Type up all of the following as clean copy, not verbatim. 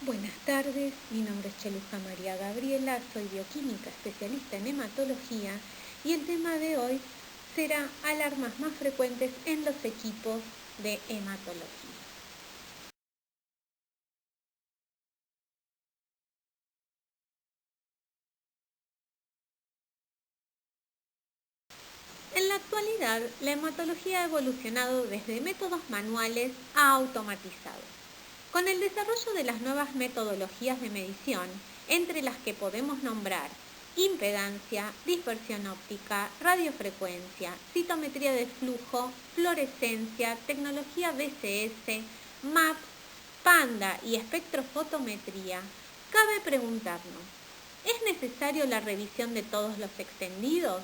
Buenas tardes, mi nombre es Cheluja María Gabriela, soy bioquímica especialista en hematología y el tema de hoy será alarmas más frecuentes en los equipos de hematología. En la actualidad, la hematología ha evolucionado desde métodos manuales a automatizados. Con el desarrollo de las nuevas metodologías de medición, entre las que podemos nombrar impedancia, dispersión óptica, radiofrecuencia, citometría de flujo, fluorescencia, tecnología BCS, MAP, PANDA y espectrofotometría, cabe preguntarnos, ¿es necesario la revisión de todos los extendidos?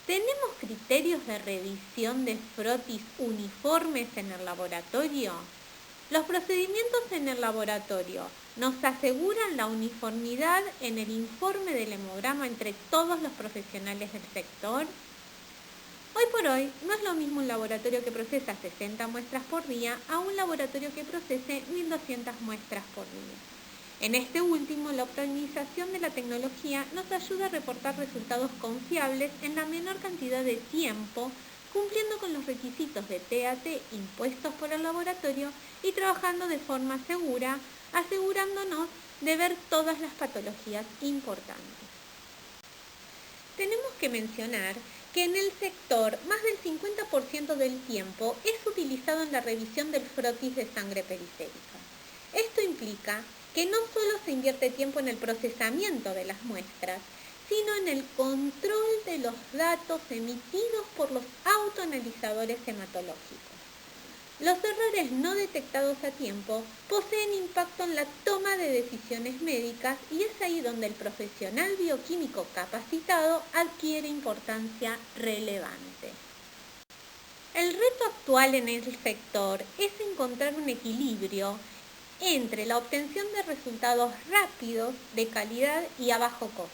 ¿Tenemos criterios de revisión de frotis uniformes en el laboratorio? Los procedimientos en el laboratorio nos aseguran la uniformidad en el informe del hemograma entre todos los profesionales del sector. Hoy por hoy no es lo mismo un laboratorio que procesa 60 muestras por día a un laboratorio que procese 1200 muestras por día. En este último, la optimización de la tecnología nos ayuda a reportar resultados confiables en la menor cantidad de tiempo, cumpliendo con los requisitos de TAT impuestos por el laboratorio y trabajando de forma segura, asegurándonos de ver todas las patologías importantes. Tenemos que mencionar que en el sector más del 50% del tiempo es utilizado en la revisión del frotis de sangre periférica. Esto implica que no solo se invierte tiempo en el procesamiento de las muestras, sino en el control de los datos emitidos por los autoanalizadores hematológicos. Los errores no detectados a tiempo poseen impacto en la toma de decisiones médicas y es ahí donde el profesional bioquímico capacitado adquiere importancia relevante. El reto actual en el sector es encontrar un equilibrio entre la obtención de resultados rápidos, de calidad y a bajo costo.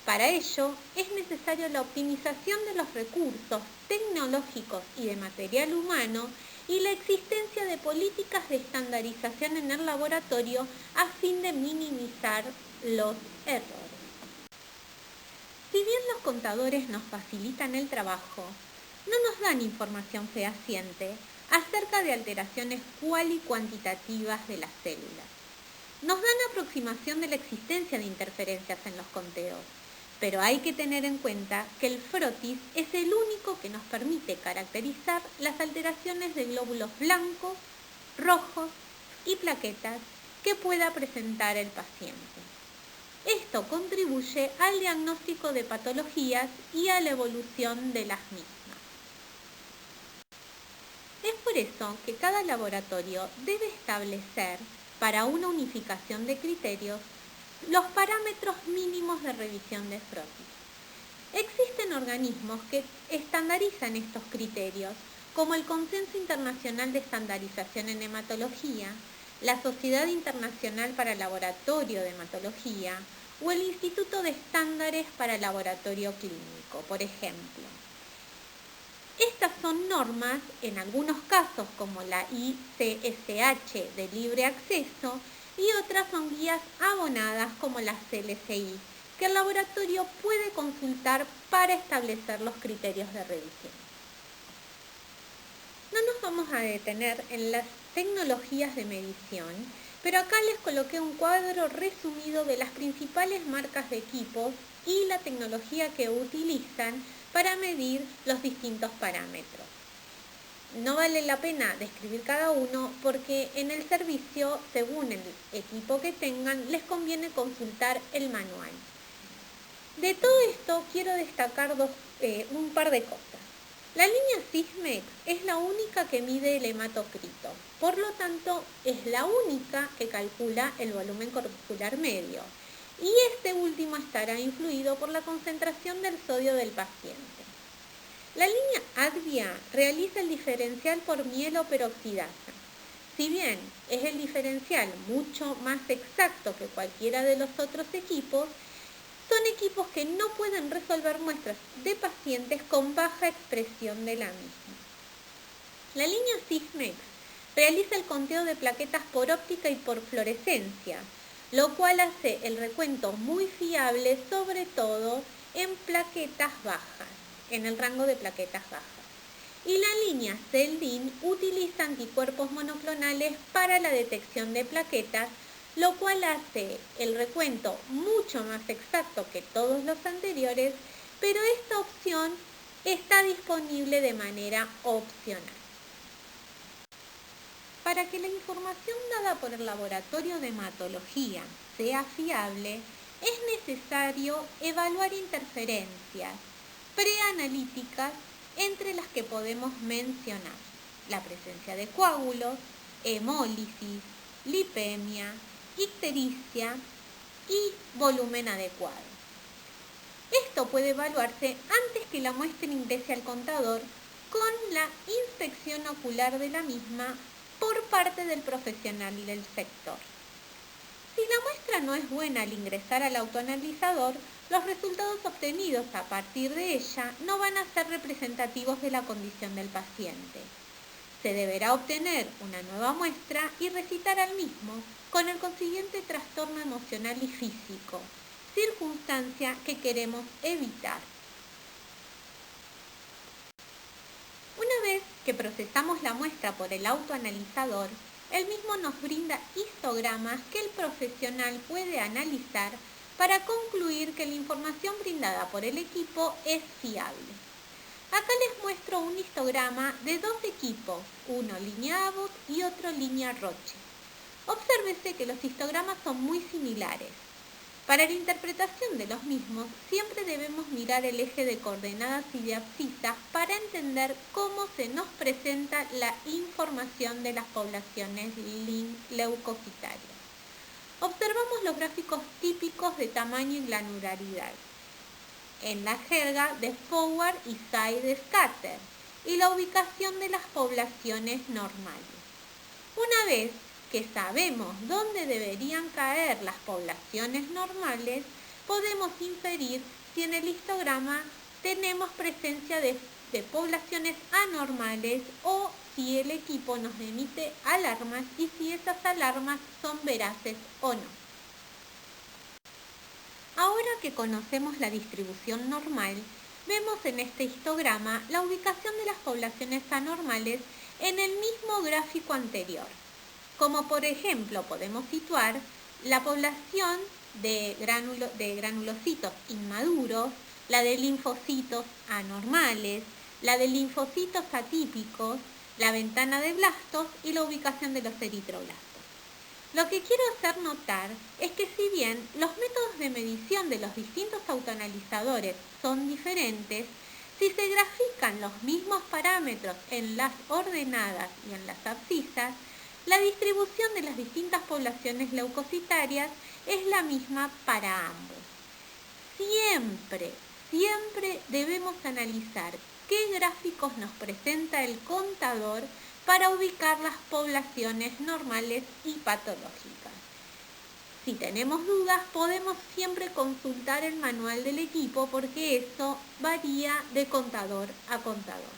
Para ello, es necesaria la optimización de los recursos tecnológicos y de material humano y la existencia de políticas de estandarización en el laboratorio a fin de minimizar los errores. Si bien los contadores nos facilitan el trabajo, no nos dan información fehaciente acerca de alteraciones cual y cuantitativas de las células. Nos dan aproximación de la existencia de interferencias en los conteos, pero hay que tener en cuenta que el frotis es el único que nos permite caracterizar las alteraciones de glóbulos blancos, rojos y plaquetas que pueda presentar el paciente. Esto contribuye al diagnóstico de patologías y a la evolución de las mismas. Es por eso que cada laboratorio debe establecer, para una unificación de criterios, los parámetros mínimos de revisión de frotis. Existen organismos que estandarizan estos criterios, como el Consenso Internacional de Estandarización en Hematología, la Sociedad Internacional para Laboratorio de Hematología o el Instituto de Estándares para Laboratorio Clínico, por ejemplo. Estas son normas, en algunos casos como la ICSH de libre acceso, y otras son guías abonadas como la CLCI, que el laboratorio puede consultar para establecer los criterios de revisión. No nos vamos a detener en las tecnologías de medición, pero acá les coloqué un cuadro resumido de las principales marcas de equipos y la tecnología que utilizan para medir los distintos parámetros. No vale la pena describir cada uno porque en el servicio, según el equipo que tengan, les conviene consultar el manual. De todo esto quiero destacar un par de cosas. La línea Sysmex es la única que mide el hematocrito, por lo tanto es la única que calcula el volumen corpuscular medio y este último estará influido por la concentración del sodio del paciente. La línea ADVIA realiza el diferencial por mieloperoxidasa. Si bien es el diferencial mucho más exacto que cualquiera de los otros equipos, son equipos que no pueden resolver muestras de pacientes con baja expresión de la misma. La línea Sysmex realiza el conteo de plaquetas por óptica y por fluorescencia, lo cual hace el recuento muy fiable, sobre todo en plaquetas bajas, en el rango de plaquetas bajas. Y la línea CELDIN utiliza anticuerpos monoclonales para la detección de plaquetas, lo cual hace el recuento mucho más exacto que todos los anteriores, pero esta opción está disponible de manera opcional. Para que la información dada por el laboratorio de hematología sea fiable, es necesario evaluar interferencias preanalíticas entre las que podemos mencionar la presencia de coágulos, hemólisis, lipemia, ictericia y volumen adecuado. Esto puede evaluarse antes que la muestra ingrese al contador con la inspección ocular de la misma por parte del profesional del sector. Si la muestra no es buena al ingresar al autoanalizador, los resultados obtenidos a partir de ella no van a ser representativos de la condición del paciente. Se deberá obtener una nueva muestra y recitar al mismo con el consiguiente trastorno emocional y físico, circunstancia que queremos evitar. Una vez que procesamos la muestra por el autoanalizador, el mismo nos brinda histogramas que el profesional puede analizar para concluir que la información brindada por el equipo es fiable. Acá les muestro un histograma de dos equipos, uno línea Abbott y otro línea Roche. Obsérvese que los histogramas son muy similares. Para la interpretación de los mismos, siempre debemos mirar el eje de coordenadas y de abscisas para entender cómo se nos presenta la información de las poblaciones leucocitarias. Observamos los gráficos típicos de tamaño y granularidad, en la jerga de Forward y Side-Scatter, y la ubicación de las poblaciones normales. Una vez que sabemos dónde deberían caer las poblaciones normales, podemos inferir si en el histograma tenemos presencia de poblaciones anormales o si el equipo nos emite alarmas y si esas alarmas son veraces o no. Ahora que conocemos la distribución normal, vemos en este histograma la ubicación de las poblaciones anormales en el mismo gráfico anterior. Como por ejemplo podemos situar la población de granulocitos inmaduros, la de linfocitos anormales, la de linfocitos atípicos, la ventana de blastos y la ubicación de los eritroblastos. Lo que quiero hacer notar es que si bien los métodos de medición de los distintos autoanalizadores son diferentes, si se grafican los mismos parámetros en las ordenadas y en las abscisas, la distribución de las distintas poblaciones leucocitarias es la misma para ambos. Siempre debemos analizar qué gráficos nos presenta el contador para ubicar las poblaciones normales y patológicas. Si tenemos dudas, podemos siempre consultar el manual del equipo porque eso varía de contador a contador.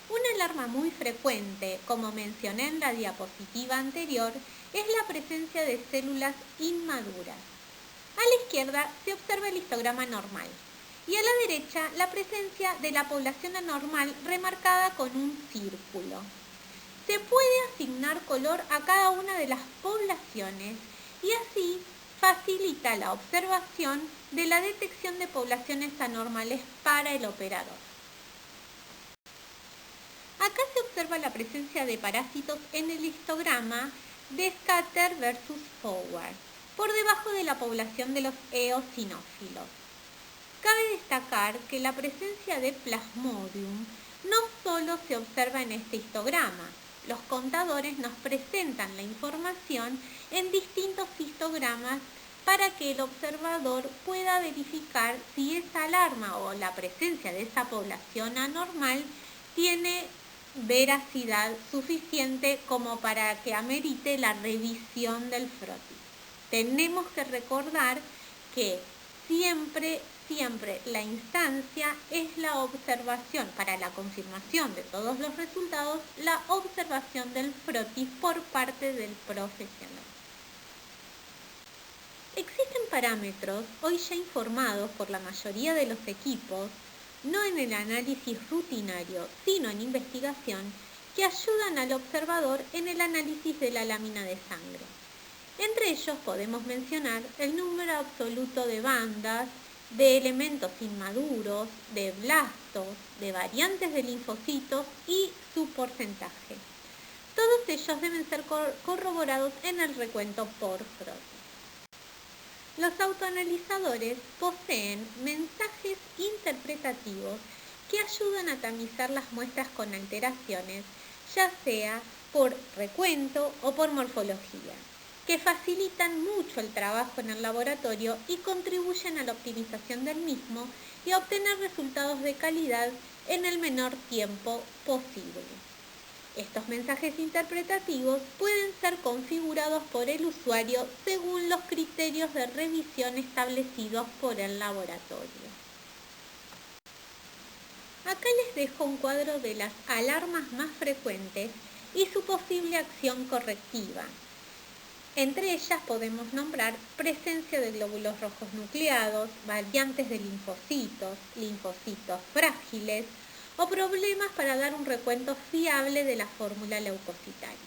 Una alarma muy frecuente, como mencioné en la diapositiva anterior, es la presencia de células inmaduras. A la izquierda se observa el histograma normal y a la derecha la presencia de la población anormal remarcada con un círculo. Se puede asignar color a cada una de las poblaciones y así facilita la observación de la detección de poblaciones anormales para el operador. Acá se observa la presencia de parásitos en el histograma de Scatter versus Forward, por debajo de la población de los eosinófilos. Cabe destacar que la presencia de Plasmodium no solo se observa en este histograma. Los contadores nos presentan la información en distintos histogramas para que el observador pueda verificar si esa alarma o la presencia de esa población anormal tiene veracidad suficiente como para que amerite la revisión del frotis. Tenemos que recordar que siempre siempre la instancia es la observación, para la confirmación de todos los resultados, la observación del frotis por parte del profesional. Existen parámetros hoy ya informados por la mayoría de los equipos, no en el análisis rutinario, sino en investigación, que ayudan al observador en el análisis de la lámina de sangre. Entre ellos podemos mencionar el número absoluto de bandas, de elementos inmaduros, de blastos, de variantes de linfocitos y su porcentaje. Todos ellos deben ser corroborados en el recuento por frotis. Los autoanalizadores poseen mensajes interpretativos que ayudan a tamizar las muestras con alteraciones, ya sea por recuento o por morfología, que facilitan mucho el trabajo en el laboratorio y contribuyen a la optimización del mismo y a obtener resultados de calidad en el menor tiempo posible. Estos mensajes interpretativos pueden ser configurados por el usuario según los criterios de revisión establecidos por el laboratorio. Acá les dejo un cuadro de las alarmas más frecuentes y su posible acción correctiva. Entre ellas podemos nombrar presencia de glóbulos rojos nucleados, variantes de linfocitos, linfocitos frágiles o problemas para dar un recuento fiable de la fórmula leucocitaria.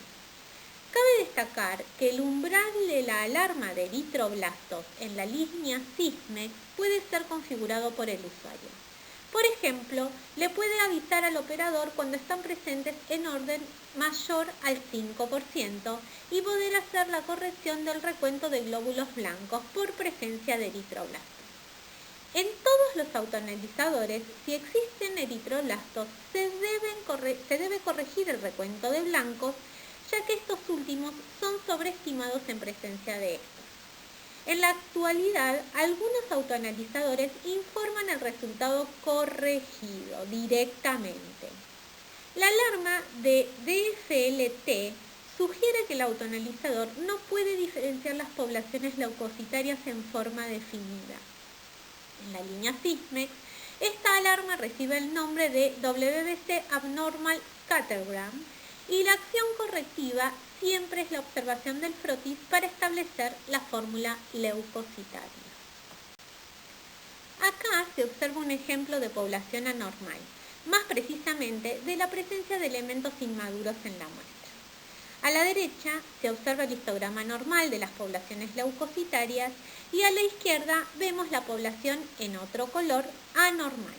Cabe destacar que el umbral de la alarma de eritroblastos en la línea Sysmex puede ser configurado por el usuario. Por ejemplo, le puede avisar al operador cuando están presentes en orden mayor al 5% y poder hacer la corrección del recuento de glóbulos blancos por presencia de eritroblastos. En todos los autoanalizadores, si existen eritroblastos, se debe corregir el recuento de blancos, ya que estos últimos son sobreestimados en presencia de estos. En la actualidad, algunos autoanalizadores informan el resultado corregido directamente. La alarma de DFLT sugiere que el autoanalizador no puede diferenciar las poblaciones leucocitarias en forma definida. En la línea Sysmex, esta alarma recibe el nombre de WBC Abnormal Scattergram y la acción correctiva siempre es la observación del frotis para establecer la fórmula leucocitaria. Acá se observa un ejemplo de población anormal, más precisamente de la presencia de elementos inmaduros en la muestra. A la derecha se observa el histograma normal de las poblaciones leucocitarias y a la izquierda vemos la población en otro color anormal.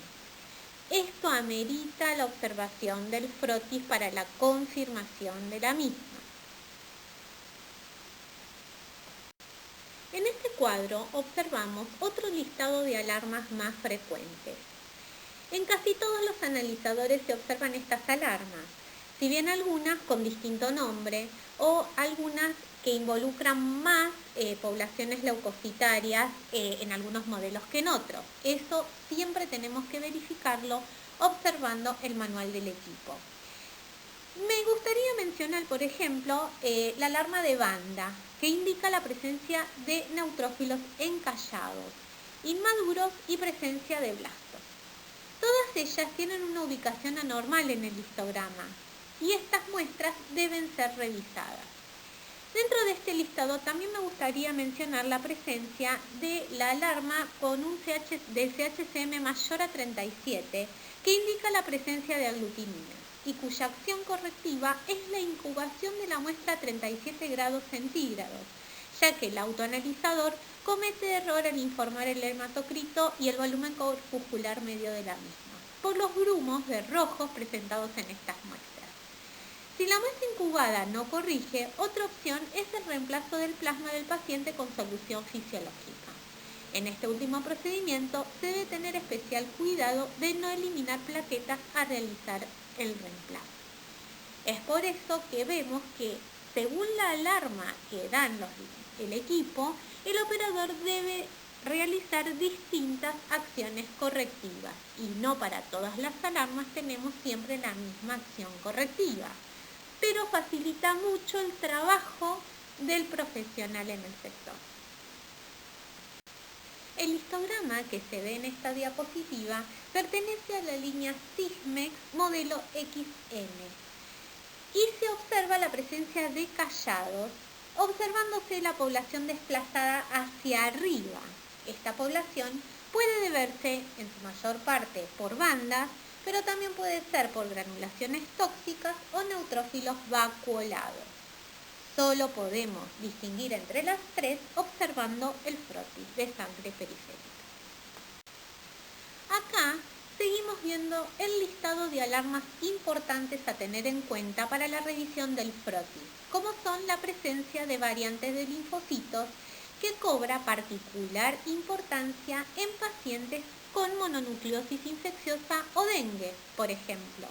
Esto amerita la observación del frotis para la confirmación de la misma. En este cuadro observamos otro listado de alarmas más frecuentes. En casi todos los analizadores se observan estas alarmas, si bien algunas con distinto nombre o algunas que involucran más poblaciones leucocitarias en algunos modelos que en otros. Eso siempre tenemos que verificarlo observando el manual del equipo. Me gustaría mencionar, por ejemplo, la alarma de banda, que indica la presencia de neutrófilos encallados, inmaduros y presencia de blastos. Todas ellas tienen una ubicación anormal en el histograma y estas muestras deben ser revisadas. Dentro de este listado también me gustaría mencionar la presencia de la alarma con un CHCM mayor a 37, que indica la presencia de aglutinina y cuya acción correctiva es la incubación de la muestra a 37 grados centígrados, ya que el autoanalizador comete error al informar el hematocrito y el volumen corpuscular medio de la misma, por los grumos de rojos presentados en estas muestras. Si la muestra incubada no corrige, otra opción es el reemplazo del plasma del paciente con solución fisiológica. En este último procedimiento se debe tener especial cuidado de no eliminar plaquetas al realizar el reemplazo. Es por eso que vemos que, según la alarma que dan el equipo, el operador debe realizar distintas acciones correctivas y no para todas las alarmas tenemos siempre la misma acción correctiva, pero facilita mucho el trabajo del profesional en el sector. El histograma que se ve en esta diapositiva pertenece a la línea Sysmex modelo XN y se observa la presencia de callados, observándose la población desplazada hacia arriba. Esta población puede deberse en su mayor parte por bandas, pero también puede ser por granulaciones tóxicas o neutrófilos vacuolados. Solo podemos distinguir entre las tres observando el frotis de sangre periférica. Acá seguimos viendo el listado de alarmas importantes a tener en cuenta para la revisión del frotis, como son la presencia de variantes de linfocitos, que cobra particular importancia en pacientes con mononucleosis infecciosa o dengue, por ejemplo.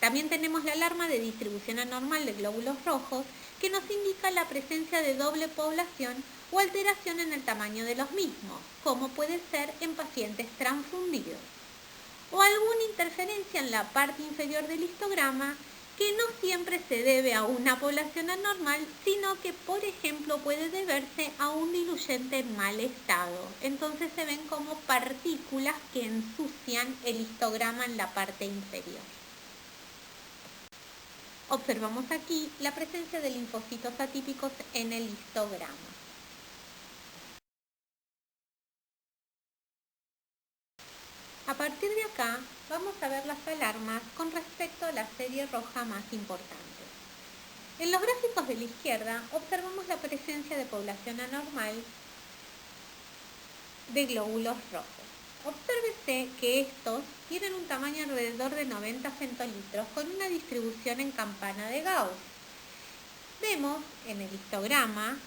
También tenemos la alarma de distribución anormal de glóbulos rojos, que nos indica la presencia de doble población o alteración en el tamaño de los mismos, como puede ser en pacientes transfundidos. O alguna interferencia en la parte inferior del histograma, que no siempre se debe a una población anormal, sino que, por ejemplo, puede deberse a un diluyente en mal estado. Entonces se ven como partículas que ensucian el histograma en la parte inferior. Observamos aquí la presencia de linfocitos atípicos en el histograma. A partir de acá vamos a ver las alarmas con respecto a la serie roja más importante. En los gráficos de la izquierda observamos la presencia de población anormal de glóbulos rojos. Obsérvese que estos tienen un tamaño alrededor de 90 centilitros con una distribución en campana de Gauss. Vemos en el histograma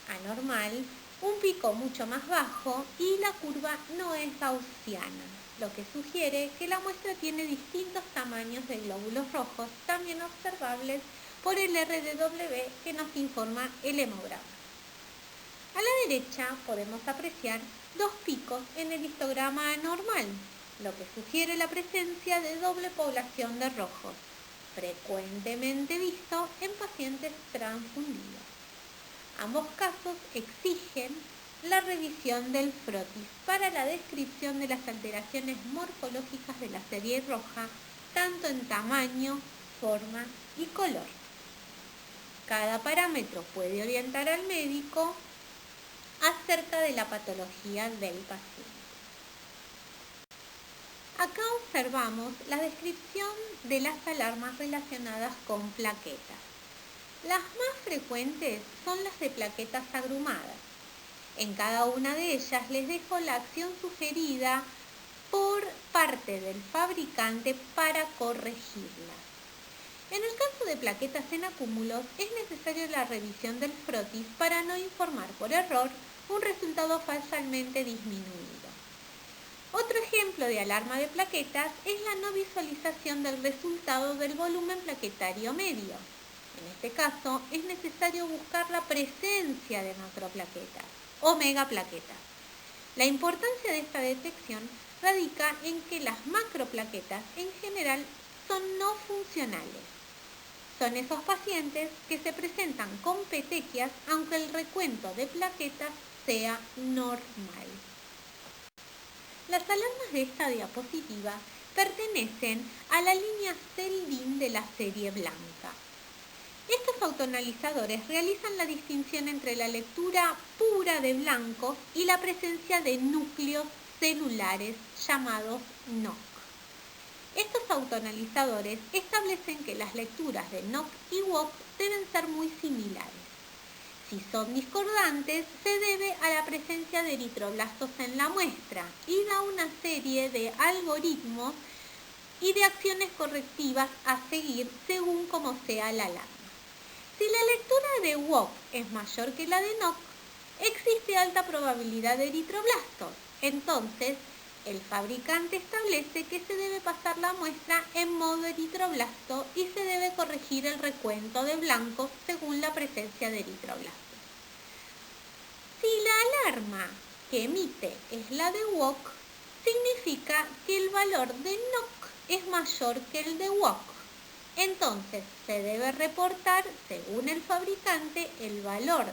anormal un pico mucho más bajo y la curva no es gaussiana, lo que sugiere que la muestra tiene distintos tamaños de glóbulos rojos, también observables por el RDW que nos informa el hemograma. A la derecha podemos apreciar dos picos en el histograma anormal, lo que sugiere la presencia de doble población de rojos, frecuentemente visto en pacientes transfundidos. Ambos casos exigen la revisión del frotis para la descripción de las alteraciones morfológicas de la serie roja, tanto en tamaño, forma y color. Cada parámetro puede orientar al médico acerca de la patología del paciente. Acá observamos la descripción de las alarmas relacionadas con plaquetas. Las más frecuentes son las de plaquetas agrumadas. En cada una de ellas les dejo la acción sugerida por parte del fabricante para corregirlas. En el caso de plaquetas en acúmulos, es necesaria la revisión del frotis para no informar por error un resultado falsamente disminuido. Otro ejemplo de alarma de plaquetas es la no visualización del resultado del volumen plaquetario medio. En este caso, es necesario buscar la presencia de macroplaquetas o megaplaquetas. La importancia de esta detección radica en que las macroplaquetas en general son no funcionales. Son esos pacientes que se presentan con petequias aunque el recuento de plaquetas sea normal. Las alarmas de esta diapositiva pertenecen a la línea Celdin de la serie blanca. Estos autoanalizadores realizan la distinción entre la lectura pura de blancos y la presencia de núcleos celulares llamados NOC. Estos autoanalizadores establecen que las lecturas de NOC y WOC deben ser muy similares. Si son discordantes, se debe a la presencia de eritroblastos en la muestra y da una serie de algoritmos y de acciones correctivas a seguir según como sea la alarma. Si la lectura de WOC es mayor que la de NOC, existe alta probabilidad de eritroblastos. Entonces, el fabricante establece que se debe pasar la muestra en modo eritroblasto y se debe corregir el recuento de blancos según la presencia de eritroblastos. Si la alarma que emite es la de WOC, significa que el valor de NOC es mayor que el de WOC. Entonces, se debe reportar, según el fabricante, el valor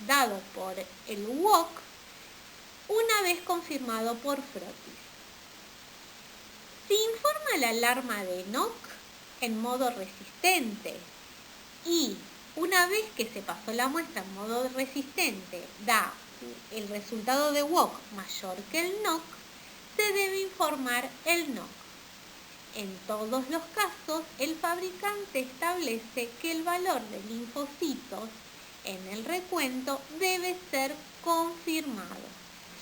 dado por el WOC una vez confirmado por Frotis. Si informa la alarma de NOC en modo resistente y una vez que se pasó la muestra en modo resistente da el resultado de WOC mayor que el NOC, se debe informar el NOC. En todos los casos, el fabricante establece que el valor de linfocitos en el recuento debe ser confirmado,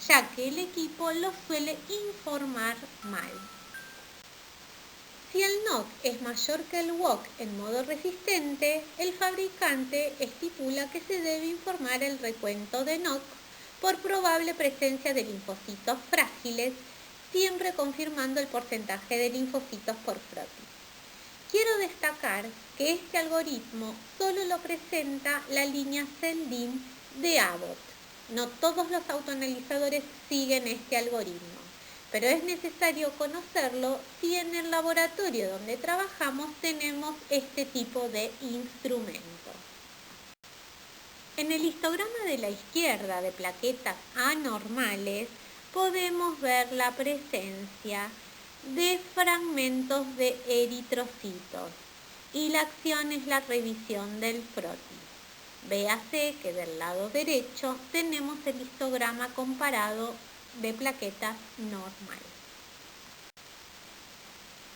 ya que el equipo lo suele informar mal. Si el NOC es mayor que el WOC en modo resistente, el fabricante estipula que se debe informar el recuento de NOC por probable presencia de linfocitos frágiles, siempre confirmando el porcentaje de linfocitos por Frotis. Quiero destacar que este algoritmo solo lo presenta la línea CELDIN de Abbott. No todos los autoanalizadores siguen este algoritmo, pero es necesario conocerlo si en el laboratorio donde trabajamos tenemos este tipo de instrumento. En el histograma de la izquierda de plaquetas anormales podemos ver la presencia de fragmentos de eritrocitos y la acción es la revisión del Frotis. Véase que del lado derecho tenemos el histograma comparado de plaquetas normales.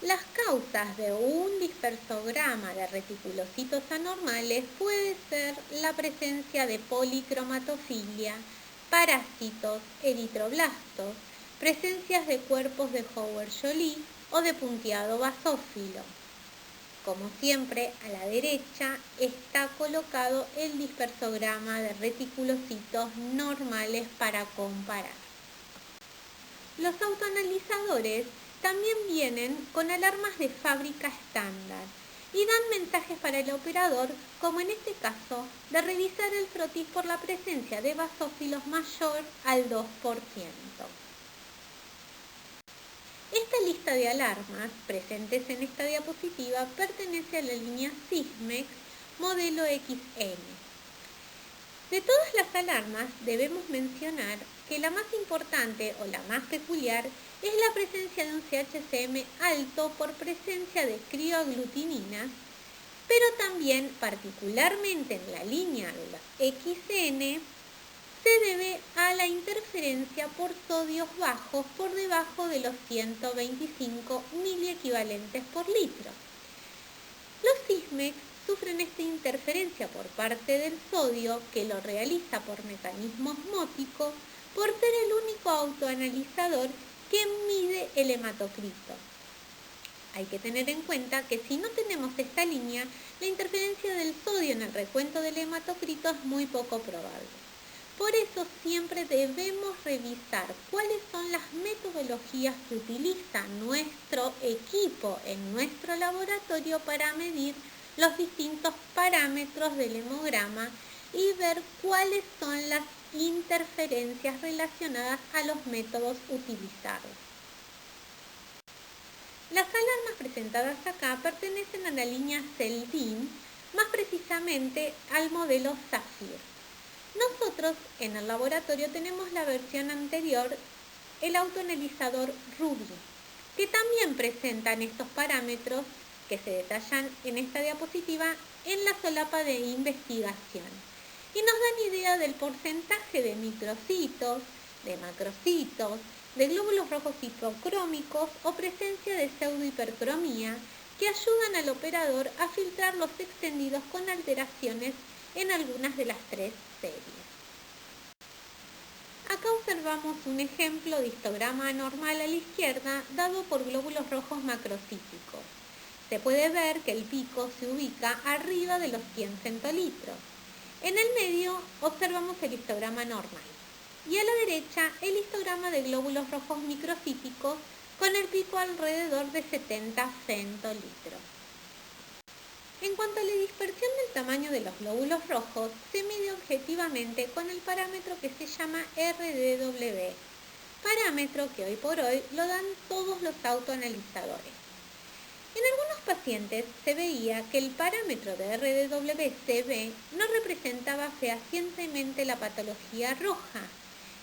Las causas de un dispersograma de reticulocitos anormales puede ser la presencia de policromatofilia, parásitos, eritroblastos, presencias de cuerpos de Howard-Joly o de punteado basófilo. Como siempre, a la derecha está colocado el dispersograma de reticulocitos normales para comparar. Los autoanalizadores también vienen con alarmas de fábrica estándar y dan mensajes para el operador, como en este caso, de revisar el Frotis por la presencia de basófilos mayor al 2%. Esta lista de alarmas presentes en esta diapositiva pertenece a la línea Sysmex modelo XN. De todas las alarmas debemos mencionar que la más importante o la más peculiar es la presencia de un CHCM alto por presencia de crioaglutinina, pero también particularmente en la línea de los XN se debe a la interferencia por sodios bajos por debajo de los 125 miliequivalentes por litro. Los Sysmex sufren esta interferencia por parte del sodio que lo realiza por mecanismo osmótico por ser el único autoanalizador que mide el hematocrito. Hay que tener en cuenta que si no tenemos esta línea, la interferencia del sodio en el recuento del hematocrito es muy poco probable. Por eso siempre debemos revisar cuáles son las metodologías que utiliza nuestro equipo en nuestro laboratorio para medir los distintos parámetros del hemograma y ver cuáles son las interferencias relacionadas a los métodos utilizados. Las alarmas presentadas acá pertenecen a la línea CELDIN, más precisamente al modelo SAPHIR. Nosotros en el laboratorio tenemos la versión anterior, el autoanalizador Ruby, que también presentan estos parámetros que se detallan en esta diapositiva en la solapa de investigación y nos dan idea del porcentaje de microcitos, de macrocitos, de glóbulos rojos hipocrómicos o presencia de pseudohipercromía que ayudan al operador a filtrar los extendidos con alteraciones en algunas de las tres series. Acá observamos un ejemplo de histograma anormal a la izquierda dado por glóbulos rojos macrocíticos. Se puede ver que el pico se ubica arriba de los 100 centilitros. En el medio observamos el histograma normal y a la derecha el histograma de glóbulos rojos microcíticos con el pico alrededor de 70 centilitros. En cuanto a la dispersión del tamaño de los glóbulos rojos, se mide objetivamente con el parámetro que se llama RDW, parámetro que hoy por hoy lo dan todos los autoanalizadores. En algunos pacientes se veía que el parámetro de RDW-CB no representaba fehacientemente la patología roja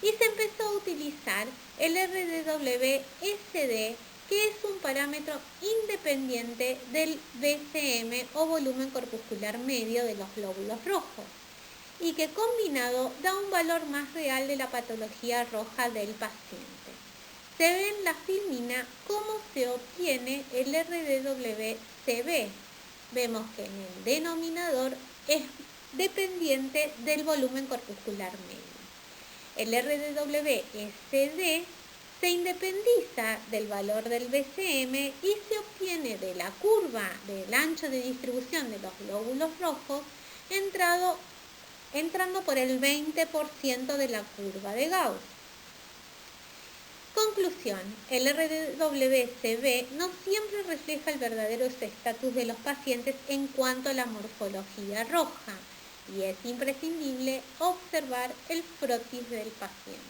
y se empezó a utilizar el RDW-SD, que es un parámetro independiente del VCM o volumen corpuscular medio de los glóbulos rojos, y que combinado da un valor más real de la patología roja del paciente. Se ve en la filmina cómo se obtiene el RDW-CB. Vemos que en el denominador es dependiente del volumen corpuscular medio. El RDW-SD se independiza del valor del VCM y se obtiene de la curva del ancho de distribución de los glóbulos rojos entrando por el 20% de la curva de Gauss. Conclusión, el RDW-CB no siempre refleja el verdadero estatus de los pacientes en cuanto a la morfología roja, y es imprescindible observar el frotis del paciente.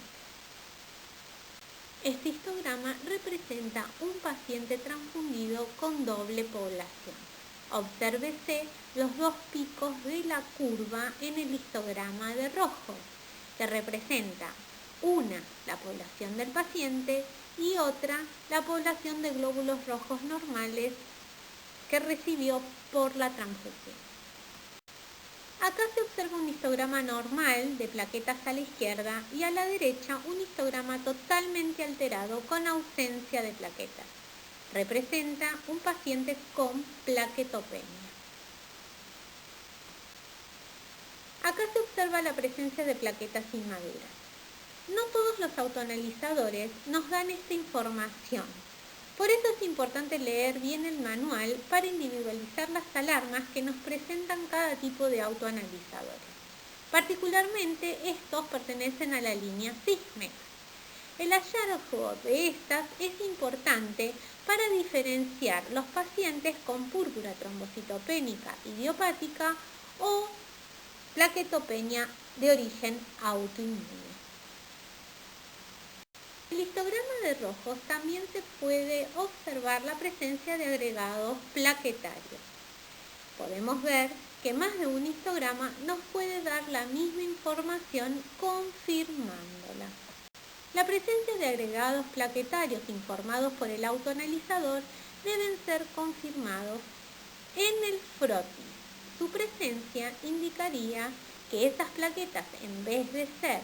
Este histograma representa un paciente transfundido con doble población. Obsérvese los dos picos de la curva en el histograma de rojo, que representa una, la población del paciente, y otra, la población de glóbulos rojos normales que recibió por la transfusión. Acá se observa un histograma normal de plaquetas a la izquierda y a la derecha un histograma totalmente alterado con ausencia de plaquetas. Representa un paciente con plaquetopenia. Acá se observa la presencia de plaquetas inmaduras. No todos los autoanalizadores nos dan esta información. Por eso es importante leer bien el manual para individualizar las alarmas que nos presentan cada tipo de autoanalizadores. Particularmente estos pertenecen a la línea Sysmex. El hallazgo de estas es importante para diferenciar los pacientes con púrpura trombocitopénica idiopática o plaquetopenia de origen autoinmune. En el histograma de rojos también se puede observar la presencia de agregados plaquetarios. Podemos ver que más de un histograma nos puede dar la misma información confirmándola. La presencia de agregados plaquetarios informados por el autoanalizador deben ser confirmados en el frotis. Su presencia indicaría que esas plaquetas, en vez de ser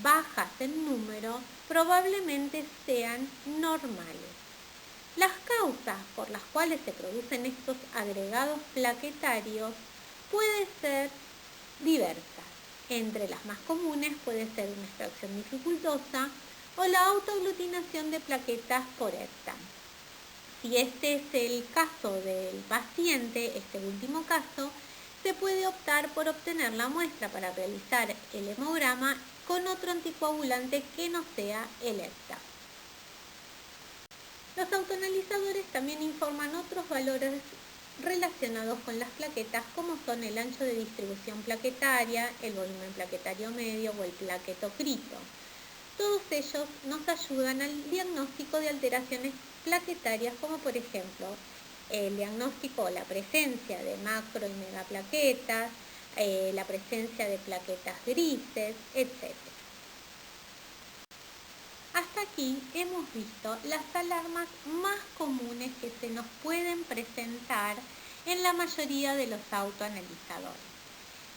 bajas en número, probablemente sean normales. Las causas por las cuales se producen estos agregados plaquetarios pueden ser diversas. Entre las más comunes puede ser una extracción dificultosa o la autoaglutinación de plaquetas por ERTA. Si este es el caso del paciente, este último caso, se puede optar por obtener la muestra para realizar el hemograma con otro anticoagulante que no sea el ERTA. Los autoanalizadores también informan otros valores relacionados con las plaquetas, como son el ancho de distribución plaquetaria, el volumen plaquetario medio o el plaquetocrito. Todos ellos nos ayudan al diagnóstico de alteraciones plaquetarias, como por ejemplo el diagnóstico o la presencia de macro y megaplaquetas, la presencia de plaquetas grises, etc. Hasta aquí hemos visto las alarmas más comunes que se nos pueden presentar en la mayoría de los autoanalizadores.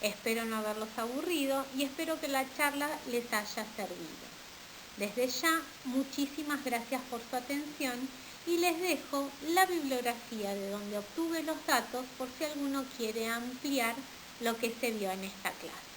Espero no haberlos aburrido y espero que la charla les haya servido. Desde ya, muchísimas gracias por su atención y les dejo la bibliografía de donde obtuve los datos por si alguno quiere ampliar lo que se vio en esta clase.